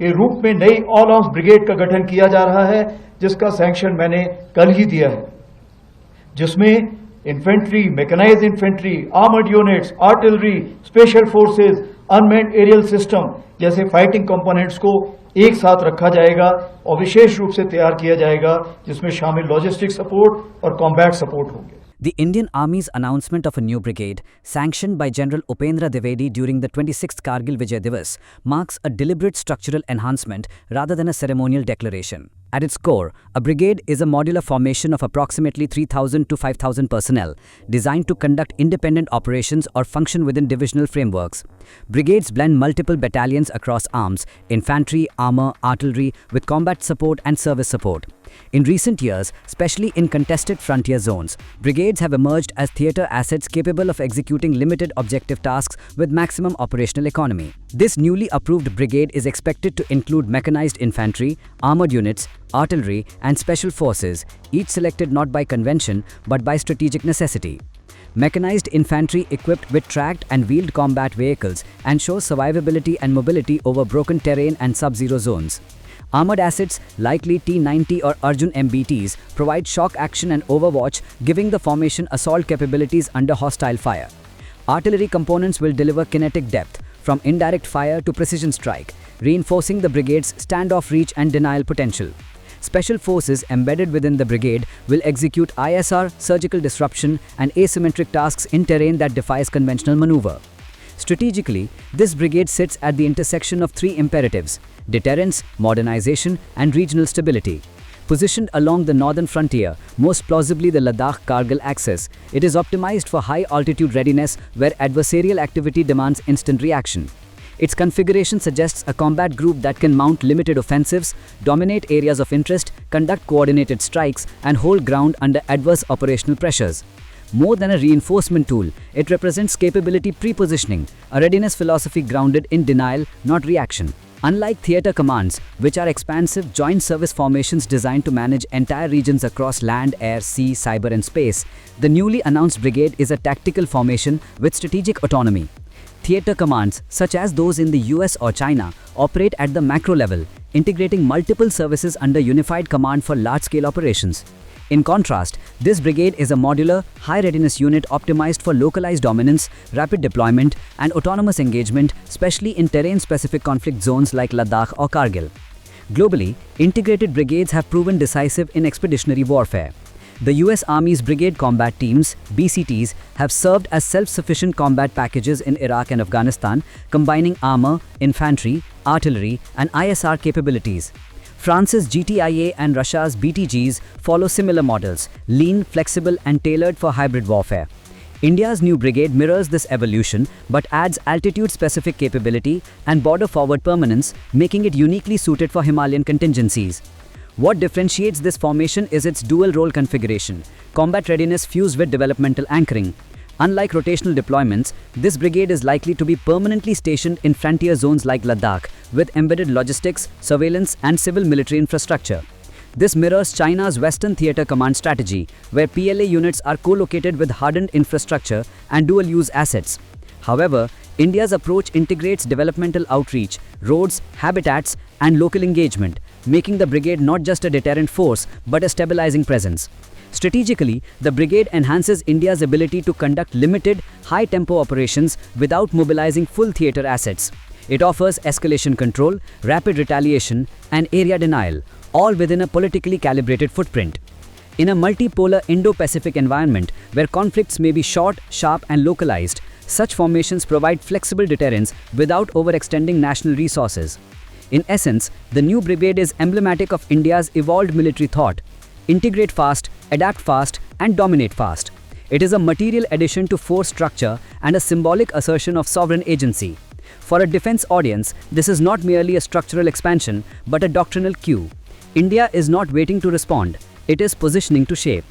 के रूप में नई ऑल आर्म्स ब्रिगेड का गठन किया जा रहा है, जिसका सैंक्शन मैंने कल ही दिया है, जिसमें infantry, mechanised infantry, armoured units, artillery, special forces, unmanned aerial system जैसे फाइटिंग कंपोनेंट्स को एक साथ रखा जाएगा और विशेष रूप से तैयार किया जाएगा, जिसमें शामिल लॉजिस्टिक सपोर्ट और कॉम्बैट सपोर्ट होंगे। The Indian Army's announcement of a new brigade, sanctioned by General Upendra Dwivedi during the 26th Kargil Vijay Diwas, marks a deliberate structural enhancement rather than a ceremonial declaration. At its core, a brigade is a modular formation of approximately 3,000 to 5,000 personnel, designed to conduct independent operations or function within divisional frameworks. Brigades blend multiple battalions across arms, infantry, armor, artillery, with combat support and service support. In recent years, especially in contested frontier zones, brigades have emerged as theatre assets capable of executing limited objective tasks with maximum operational economy. This newly approved brigade is expected to include mechanized infantry, armored units, artillery, and special forces, each selected not by convention but by strategic necessity. Mechanized infantry equipped with tracked and wheeled combat vehicles ensures survivability and mobility over broken terrain and sub-zero zones. Armored assets, likely T-90 or Arjun MBTs, provide shock action and overwatch, giving the formation assault capabilities under hostile fire. Artillery components will deliver kinetic depth, from indirect fire to precision strike, reinforcing the brigade's standoff reach and denial potential. Special forces embedded within the brigade will execute ISR, surgical disruption, and asymmetric tasks in terrain that defies conventional maneuver. Strategically, this brigade sits at the intersection of three imperatives: deterrence, modernization, and regional stability. Positioned along the northern frontier, most plausibly the Ladakh-Kargil axis, it is optimized for high-altitude readiness where adversarial activity demands instant reaction. Its configuration suggests a combat group that can mount limited offensives, dominate areas of interest, conduct coordinated strikes, and hold ground under adverse operational pressures. More than a reinforcement tool, it represents capability pre-positioning, a readiness philosophy grounded in denial, not reaction. Unlike theatre commands, which are expansive joint service formations designed to manage entire regions across land, air, sea, cyber, and space, the newly announced brigade is a tactical formation with strategic autonomy. Theatre commands, such as those in the US or China, operate at the macro level, integrating multiple services under unified command for large-scale operations. In contrast, this brigade is a modular, high-readiness unit optimized for localized dominance, rapid deployment, and autonomous engagement, especially in terrain-specific conflict zones like Ladakh or Kargil. Globally, integrated brigades have proven decisive in expeditionary warfare. The US Army's Brigade Combat Teams, BCTs, have served as self-sufficient combat packages in Iraq and Afghanistan, combining armor, infantry, artillery, and ISR capabilities. France's GTIA and Russia's BTGs follow similar models, lean, flexible, and tailored for hybrid warfare. India's new brigade mirrors this evolution but adds altitude-specific capability and border-forward permanence, making it uniquely suited for Himalayan contingencies. What differentiates this formation is its dual-role configuration, combat readiness fused with developmental anchoring. Unlike rotational deployments, this brigade is likely to be permanently stationed in frontier zones like Ladakh, with embedded logistics, surveillance, and civil military infrastructure. This mirrors China's Western Theatre Command strategy, where PLA units are co-located with hardened infrastructure and dual-use assets. However, India's approach integrates developmental outreach, roads, habitats, and local engagement, making the brigade not just a deterrent force, but a stabilizing presence. Strategically, the brigade enhances India's ability to conduct limited, high-tempo operations without mobilizing full theatre assets. It offers escalation control, rapid retaliation, and area denial, all within a politically calibrated footprint. In a multipolar Indo-Pacific environment where conflicts may be short, sharp, and localized, such formations provide flexible deterrence without overextending national resources. In essence, the new brigade is emblematic of India's evolved military thought: integrate fast, adapt fast, and dominate fast. It is a material addition to force structure and a symbolic assertion of sovereign agency. For a defense audience, this is not merely a structural expansion, but a doctrinal cue. India is not waiting to respond, it is positioning to shape.